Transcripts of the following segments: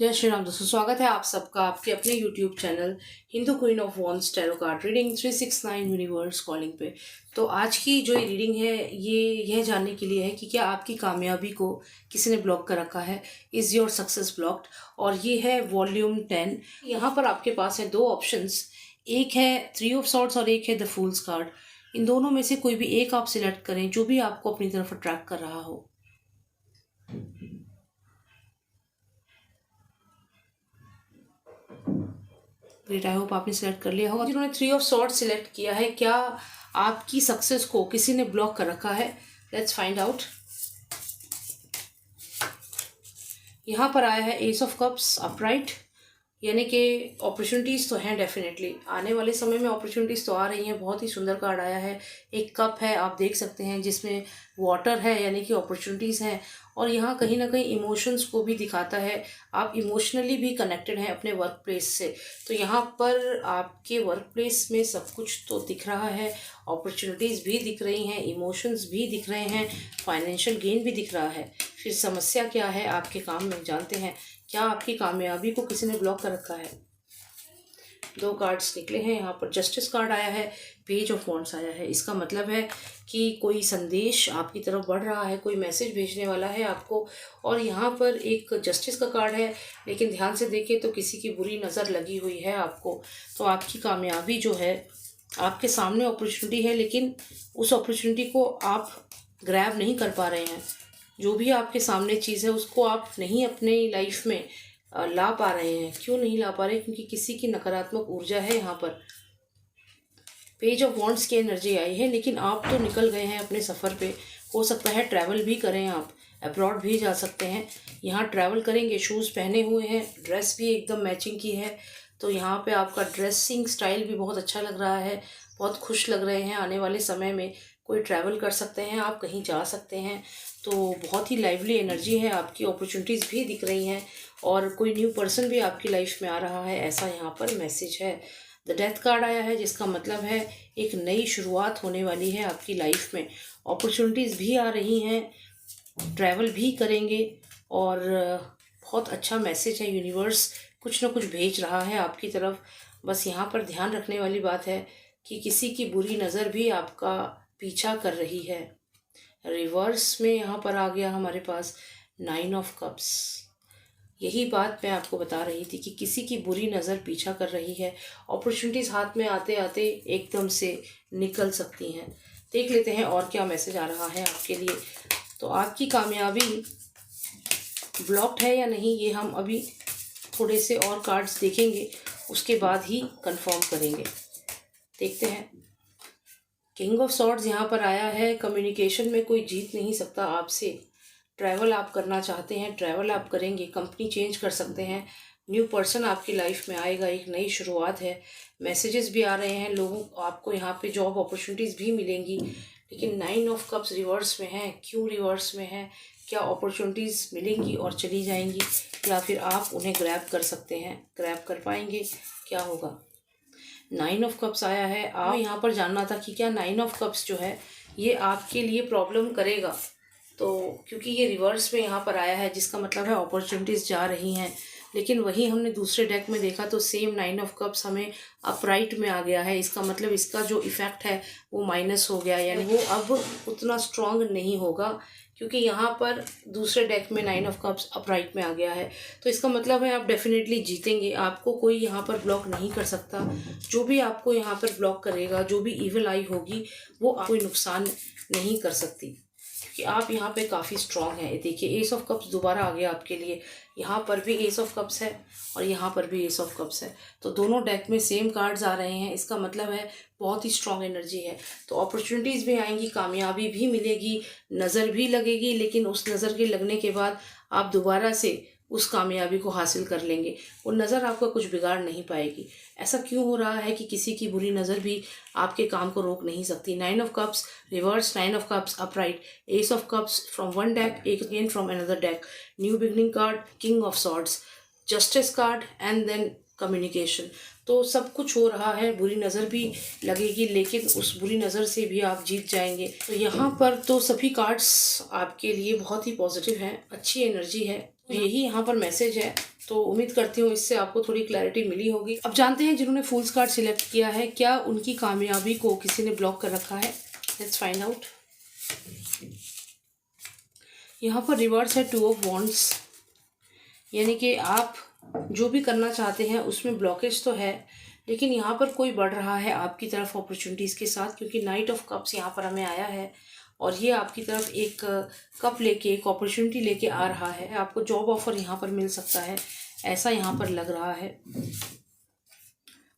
जय श्री राम दोस्तों, स्वागत है आप सबका आपके अपने YouTube channel Hindu queen of wands tarot card reading 369 universe calling पे। तो आज की जो रीडिंग है ये यह जानने के लिए है कि क्या आपकी कामयाबी को किसी ने ब्लॉक कर रखा है। Is your success blocked. और ये है वॉल्यूम 10। यहाँ पर आपके पास है दो ऑप्शंस, एक है 3 ऑफ सॉर्ड्स और एक है द फूल्स कार्ड। इन दोनों में से कोई भी एक आप सिलेक्ट करें जो भी आपको अपनी तरफ अट्रैक्ट कर रहा हो। ग्रेट, आई होप आपने सेलेक्ट कर लिया होगा। जिन्होंने 3 ऑफ सॉर्ड्स सिलेक्ट किया है, क्या आपकी सक्सेस को किसी ने ब्लॉक कर रखा है? Let's find out. यहाँ पर आया है एस ऑफ कप्स अपराइट, यानी कि अपॉर्चुनिटीज़ तो हैं, डेफिनेटली आने वाले समय में अपॉर्चुनिटीज़ तो आ रही हैं। बहुत ही सुंदर कार्ड आया है। एक कप है, आप देख सकते हैं, जिसमें वाटर है, यानी कि अपॉर्चुनिटीज़ हैं। और यहाँ कहीं ना कहीं इमोशंस को भी दिखाता है। आप इमोशनली भी कनेक्टेड हैं अपने वर्क प्लेस से। तो यहाँ पर आपके वर्क प्लेस में सब कुछ तो दिख रहा है, अपॉर्चुनिटीज़ भी दिख रही हैं, इमोशंस भी दिख रहे हैं, फाइनेंशियल गेन भी दिख रहा है। फिर समस्या क्या है आपके काम में, जानते हैं। क्या आपकी कामयाबी को किसी ने ब्लॉक कर रखा है? दो कार्ड्स निकले हैं यहाँ पर। जस्टिस कार्ड आया है, पेज ऑफ वॉन्ड्स आया है। इसका मतलब है कि कोई संदेश आपकी तरफ बढ़ रहा है, कोई मैसेज भेजने वाला है आपको। और यहाँ पर एक जस्टिस का कार्ड है, लेकिन ध्यान से देखें तो किसी की बुरी नज़र लगी हुई है आपको। तो आपकी कामयाबी जो है, आपके सामने अपॉर्चुनिटी है, लेकिन उस अपॉर्चुनिटी को आप ग्रैब नहीं कर पा रहे हैं। जो भी आपके सामने चीज़ है उसको आप नहीं अपने लाइफ में ला पा रहे हैं। क्यों नहीं ला पा रहे? क्योंकि किसी की नकारात्मक ऊर्जा है यहाँ पर। पेज ऑफ वॉन्ड्स की एनर्जी आई है, लेकिन आप तो निकल गए हैं अपने सफ़र पे। हो सकता है ट्रैवल भी करें, आप अब्रॉड भी जा सकते हैं। यहाँ ट्रैवल करेंगे, शूज़ पहने हुए हैं, ड्रेस भी एकदम मैचिंग की है। तो यहाँ पे आपका ड्रेसिंग स्टाइल भी बहुत अच्छा लग रहा है, बहुत खुश लग रहे हैं। आने वाले समय में कोई ट्रैवल कर सकते हैं, आप कहीं जा सकते हैं। तो बहुत ही लाइवली एनर्जी है आपकी, अपॉर्चुनिटीज़ भी दिख रही हैं और कोई न्यू पर्सन भी आपकी लाइफ में आ रहा है, ऐसा यहाँ पर मैसेज है। द डेथ कार्ड आया है, जिसका मतलब है एक नई शुरुआत होने वाली है आपकी लाइफ में। अपॉर्चुनिटीज़ भी आ रही हैं, ट्रैवल भी करेंगे और बहुत अच्छा मैसेज है। यूनिवर्स कुछ ना कुछ भेज रहा है आपकी तरफ। बस यहाँ पर ध्यान रखने वाली बात है कि किसी की बुरी नज़र भी आपका पीछा कर रही है। रिवर्स में यहाँ पर आ गया हमारे पास 9 ऑफ कप्स। यही बात मैं आपको बता रही थी कि किसी की बुरी नज़र पीछा कर रही है। अपॉर्चुनिटीज़ हाथ में आते आते एकदम से निकल सकती हैं। देख लेते हैं और क्या मैसेज आ रहा है आपके लिए। तो आपकी कामयाबी ब्लॉक्ड है या नहीं, ये हम अभी थोड़े से और कार्ड्स देखेंगे, उसके बाद ही कंफर्म करेंगे। देखते हैं। किंग ऑफ सॉर्ड्स यहाँ पर आया है। कम्युनिकेशन में कोई जीत नहीं सकता आपसे। ट्रैवल आप करना चाहते हैं, ट्रैवल आप करेंगे, कंपनी चेंज कर सकते हैं, न्यू पर्सन आपकी लाइफ में आएगा, एक नई शुरुआत है। मैसेजेस भी आ रहे हैं, लोगों आपको यहाँ पे जॉब अपॉर्चुनिटीज़ भी मिलेंगी। लेकिन 9 ऑफ कप्स रिवर्स में है। क्यों रिवर्स में है? क्या अपॉर्चुनिटीज़ मिलेंगी और चली जाएंगी, या फिर आप उन्हें ग्रैब कर सकते हैं? ग्रैब कर पाएंगे? क्या होगा? 9 ऑफ कप्स आया है। आप यहाँ पर जानना था कि क्या 9 ऑफ कप्स जो है ये आपके लिए प्रॉब्लम करेगा। तो क्योंकि ये रिवर्स में यहाँ पर आया है, जिसका मतलब है अपॉर्चुनिटीज़ जा रही हैं। लेकिन वही हमने दूसरे डेक में देखा तो सेम 9 ऑफ कप्स हमें अपराइट में आ गया है। इसका मतलब इसका जो इफ़ेक्ट है वो माइनस हो गया, यानी वो अब उतना स्ट्रॉन्ग नहीं होगा, क्योंकि यहाँ पर दूसरे डेक में 9 ऑफ कप्स अपराइट में आ गया है। तो इसका मतलब है आप डेफिनेटली जीतेंगे, आपको कोई यहाँ पर ब्लॉक नहीं कर सकता। जो भी आपको यहाँ पर ब्लॉक करेगा, जो भी ईविल आई होगी, वो कोई नुकसान नहीं कर सकती, कि आप यहाँ पे काफ़ी स्ट्रॉन्ग हैं। देखिए एस ऑफ कप्स दोबारा आ गया आपके लिए। यहाँ पर भी एस ऑफ कप्स है और यहाँ पर भी एस ऑफ कप्स है। तो दोनों डेक में सेम कार्ड्स आ रहे हैं। इसका मतलब है बहुत ही स्ट्रॉन्ग एनर्जी है। तो अपॉर्चुनिटीज़ भी आएंगी, कामयाबी भी मिलेगी, नज़र भी लगेगी, लेकिन उस नज़र के लगने के बाद आप दोबारा से उस कामयाबी को हासिल कर लेंगे। वो नज़र आपका कुछ बिगाड़ नहीं पाएगी। ऐसा क्यों हो रहा है कि किसी की बुरी नज़र भी आपके काम को रोक नहीं सकती। 9 of cups reverse, 9 of cups upright, ace of cups from one deck, ace again from another deck, new beginning card, king of swords, justice card and then communication. तो सब कुछ हो रहा है। बुरी नज़र भी लगेगी, लेकिन उस बुरी नज़र से भी आप जीत जाएंगे। तो यहाँ पर तो सभी कार्ड्स आपके लिए बहुत ही पॉजिटिव हैं, अच्छी एनर्जी है। तो यही यहाँ पर मैसेज है। तो उम्मीद करती हूँ इससे आपको थोड़ी क्लैरिटी मिली होगी। अब जानते हैं जिन्होंने फूल्स कार्ड सिलेक्ट किया है क्या उनकी कामयाबी को किसी ने ब्लॉक कर रखा है। Let's find out. यहाँ पर रिवर्स है 2 ऑफ वॉन्ड्स, यानी कि आप जो भी करना चाहते हैं उसमें ब्लॉकेज तो है, लेकिन यहाँ पर कोई बढ़ रहा है आपकी तरफ अपॉर्चुनिटीज़ के साथ, क्योंकि नाइट ऑफ कप्स यहाँ पर हमें आया है और ये आपकी तरफ एक कप लेके एक अपॉर्चुनिटी लेके आ रहा है। आपको जॉब ऑफर यहाँ पर मिल सकता है, ऐसा यहाँ पर लग रहा है।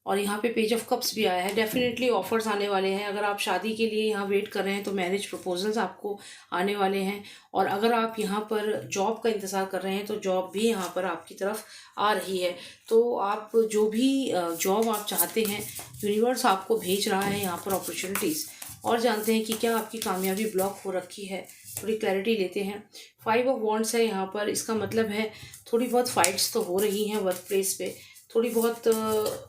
और यहाँ पे पेज ऑफ कप्स भी आया है। डेफिनेटली ऑफर्स आने वाले हैं। अगर आप शादी के लिए यहाँ वेट कर रहे हैं तो मैरिज प्रपोजल्स आपको आने वाले हैं। और अगर आप यहाँ पर जॉब का इंतज़ार कर रहे हैं तो जॉब भी यहाँ पर आपकी तरफ आ रही है। तो आप जो भी जॉब आप चाहते हैं यूनिवर्स आपको भेज रहा है यहाँ पर अपॉर्चुनिटीज़। और जानते हैं कि क्या आपकी कामयाबी ब्लॉक हो रखी है, थोड़ी क्लैरिटी लेते हैं। 5 ऑफ वॉन्ड्स है यहाँ पर, इसका मतलब है थोड़ी बहुत फाइट्स तो हो रही हैं वर्क प्लेस पे, थोड़ी बहुत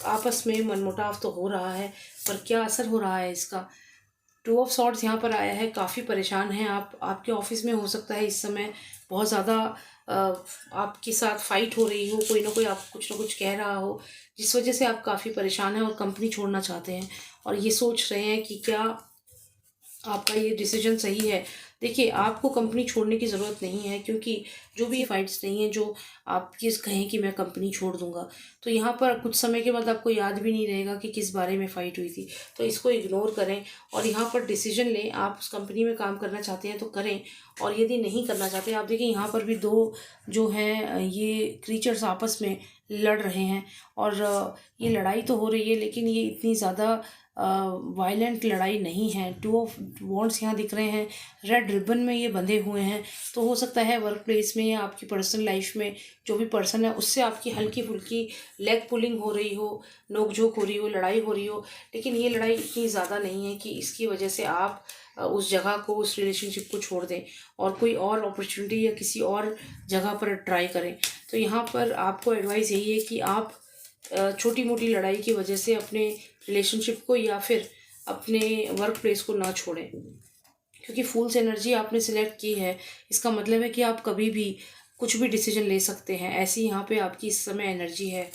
आपस में मनमुटाव तो हो रहा है, पर क्या असर हो रहा है इसका। 2 ऑफ सॉर्ड्स यहाँ पर आया है। काफ़ी परेशान हैं आप। आपके ऑफिस में हो सकता है इस समय बहुत ज़्यादा आपके साथ फाइट हो रही हो, कोई ना कोई आप कुछ ना कुछ कह रहा हो, जिस वजह से आप काफ़ी परेशान हैं और कंपनी छोड़ना चाहते हैं और ये सोच रहे हैं कि क्या आपका ये डिसीजन सही है। देखिए, आपको कंपनी छोड़ने की ज़रूरत नहीं है, क्योंकि जो भी फाइट्स नहीं है जो आप ये कहें कि मैं कंपनी छोड़ दूंगा, तो यहाँ पर कुछ समय के बाद आपको याद भी नहीं रहेगा कि किस बारे में फ़ाइट हुई थी। तो इसको इग्नोर करें और यहाँ पर डिसीजन लें। आप उस कंपनी में काम करना चाहते हैं तो करें, और यदि नहीं करना चाहते, आप देखिए यहाँ पर भी 2 जो हैं ये क्रीचर्स आपस में लड़ रहे हैं। और ये लड़ाई तो हो रही है, लेकिन ये इतनी ज़्यादा वायलेंट लड़ाई नहीं है। 2 ऑफ वॉन्ड्स यहाँ दिख रहे हैं, रेड रिबन में ये बंधे हुए हैं। तो हो सकता है वर्क प्लेस में या आपकी पर्सनल लाइफ में जो भी पर्सन है उससे आपकी हल्की फुल्की लेग पुलिंग हो रही हो, नोक-झोंक हो रही हो, लड़ाई हो रही हो, लेकिन ये लड़ाई इतनी ज़्यादा नहीं है कि इसकी वजह से आप उस जगह को, उस रिलेशनशिप को छोड़ दें और कोई और अपॉर्चुनिटी या किसी और जगह पर ट्राई करें। तो यहाँ पर आपको एडवाइस यही है कि आप छोटी मोटी लड़ाई की वजह से अपने रिलेशनशिप को या फिर अपने वर्क प्लेस को ना छोड़ें, क्योंकि फूल्स एनर्जी आपने सिलेक्ट की है। इसका मतलब है कि आप कभी भी कुछ भी डिसीजन ले सकते हैं, ऐसी यहाँ पे आपकी इस समय एनर्जी है।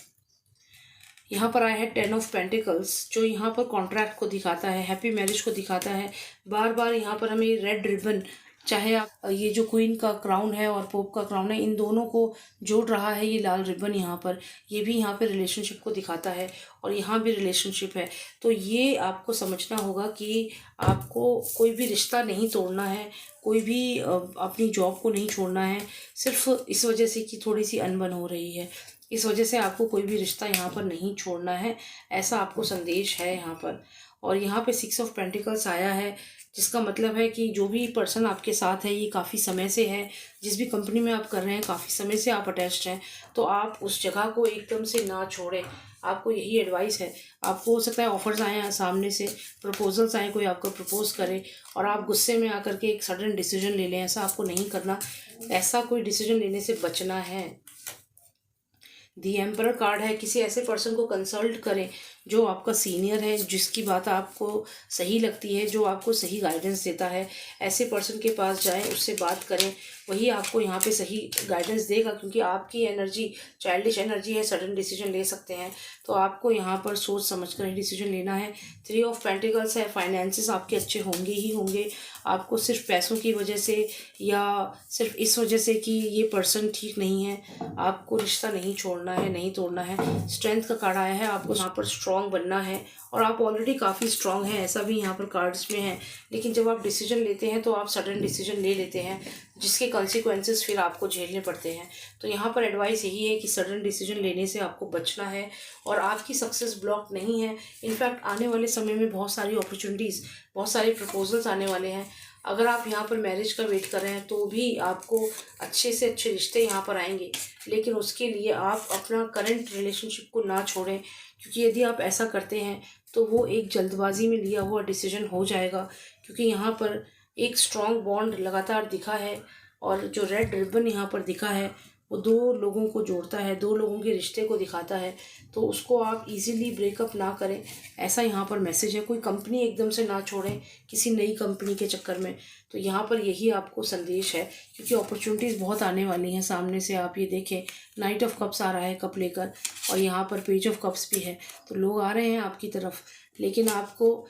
यहाँ पर आया है 10 ऑफ पेंटिकल्स, जो यहाँ पर कॉन्ट्रैक्ट को दिखाता है, हैप्पी मैरिज को दिखाता है। बार बार यहाँ पर हमें रेड रिबन, चाहे आप ये जो क्वीन का क्राउन है और पोप का क्राउन है, इन दोनों को जोड़ रहा है ये लाल रिबन यहाँ पर। ये भी यहाँ पे रिलेशनशिप को दिखाता है और यहाँ भी रिलेशनशिप है। तो ये आपको समझना होगा कि आपको कोई भी रिश्ता नहीं तोड़ना है, कोई भी अपनी जॉब को नहीं छोड़ना है, सिर्फ इस वजह से कि थोड़ी सी अनबन हो रही है, इस वजह से आपको कोई भी रिश्ता यहाँ पर नहीं छोड़ना है, ऐसा आपको संदेश है यहाँ पर। और यहाँ पे 6 ऑफ पेंटिकल्स आया है, जिसका मतलब है कि जो भी पर्सन आपके साथ है ये काफ़ी समय से है, जिस भी कंपनी में आप कर रहे हैं काफ़ी समय से आप अटैच्ड हैं, तो आप उस जगह को एकदम से ना छोड़ें। आपको यही एडवाइस है। आपको हो सकता है ऑफर्स आए हैं सामने से, प्रपोजल्स आए, कोई आपको प्रपोज करे और आप गुस्से में आकर के एक सडन डिसीजन ले लें, ऐसा आपको नहीं करना। ऐसा कोई डिसीजन लेने से बचना है। दी एम्परर कार्ड है, किसी ऐसे पर्सन को कंसल्ट करें जो आपका सीनियर है, जिसकी बात आपको सही लगती है, जो आपको सही गाइडेंस देता है। ऐसे पर्सन के पास जाएं, उससे बात करें, वही आपको यहाँ पे सही गाइडेंस देगा, क्योंकि आपकी एनर्जी चाइल्डिश एनर्जी है, सडन डिसीजन ले सकते हैं। तो आपको यहाँ पर सोच समझ कर ही डिसीजन लेना है। 3 ऑफ पेंटिकल्स है, फाइनेंसेस आपके अच्छे होंगे ही होंगे। आपको सिर्फ पैसों की वजह से या सिर्फ इस वजह से कि ये पर्सन ठीक नहीं है, आपको रिश्ता नहीं छोड़ना है, नहीं तोड़ना है। स्ट्रेंथ का कार्ड आया है, आपको यहाँ पर स्ट्रॉन्ग बनना है और आप ऑलरेडी काफ़ी स्ट्रॉन्ग हैं, ऐसा भी यहाँ पर कार्ड्स में है। लेकिन जब आप डिसीजन लेते हैं तो आप सडन डिसीजन ले लेते हैं, जिसके कॉन्सिक्वेंसेस फिर आपको झेलने पड़ते हैं। तो यहाँ पर एडवाइस यही है कि सडन डिसीजन लेने से आपको बचना है और आपकी सक्सेस ब्लॉक नहीं है। इनफैक्ट आने वाले समय में बहुत सारी अपॉर्चुनिटीज़, बहुत सारे प्रपोजल्स आने वाले हैं। अगर आप यहाँ पर मैरिज का वेट कर रहे हैं तो भी आपको अच्छे से अच्छे रिश्ते यहाँ पर आएंगे, लेकिन उसके लिए आप अपना करंट रिलेशनशिप को ना छोड़ें, क्योंकि यदि आप ऐसा करते हैं तो वो एक जल्दबाजी में लिया हुआ डिसीजन हो जाएगा। क्योंकि यहाँ पर एक स्ट्रॉन्ग बॉन्ड लगातार दिखा है और जो रेड रिबन यहाँ पर दिखा है वो दो लोगों को जोड़ता है, दो लोगों के रिश्ते को दिखाता है, तो उसको आप इजीली ब्रेकअप ना करें, ऐसा यहाँ पर मैसेज है। कोई कंपनी एकदम से ना छोड़ें किसी नई कंपनी के चक्कर में, तो यहाँ पर यही आपको संदेश है, क्योंकि अपॉर्चुनिटीज़ बहुत आने वाली हैं सामने से। आप ये देखें, नाइट ऑफ कप्स आ रहा है कप लेकर, और यहाँ पर पेज ऑफ कप्स भी है, तो लोग आ रहे हैं आपकी तरफ। लेकिन आपको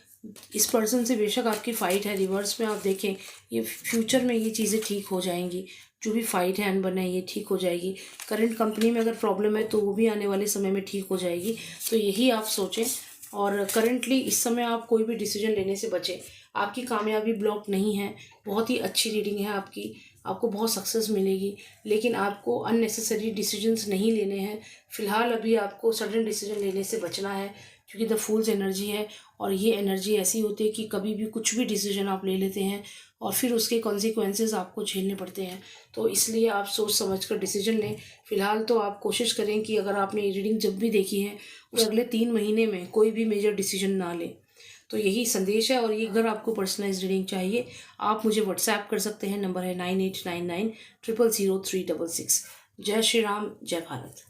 इस पर्सन से बेशक आपकी फ़ाइट है, रिवर्स में आप देखें ये फ्यूचर में ये चीज़ें ठीक हो जाएंगी। जो भी फ़ाइट है अनबन है ये ठीक हो जाएगी। करंट कंपनी में अगर प्रॉब्लम है तो वो भी आने वाले समय में ठीक हो जाएगी। तो यही आप सोचें, और करंटली इस समय आप कोई भी डिसीजन लेने से बचें। आपकी कामयाबी ब्लॉक नहीं है, बहुत ही अच्छी रीडिंग है आपकी, आपको बहुत सक्सेस मिलेगी। लेकिन आपको अननेसेसरी डिसीजंस नहीं लेने हैं। फ़िलहाल अभी आपको सडन डिसीजन लेने से बचना है, क्योंकि द फूल्स एनर्जी है, और ये एनर्जी ऐसी होती है कि कभी भी कुछ भी डिसीजन आप ले लेते हैं और फिर उसके कॉन्सिक्वेंसेस आपको झेलने पड़ते हैं। तो इसलिए आप सोच समझ कर डिसीजन लें। फ़िलहाल तो आप कोशिश करें कि अगर आपने ये रीडिंग जब भी देखी है उस अगले 3 महीने में कोई भी मेजर डिसीजन ना लें। तो यही संदेश है। और ये अगर आपको पर्सनलाइज रीडिंग चाहिए, आप मुझे व्हाट्सएप कर सकते हैं, नंबर है 9899 000 366। जय श्री राम, जय भारत।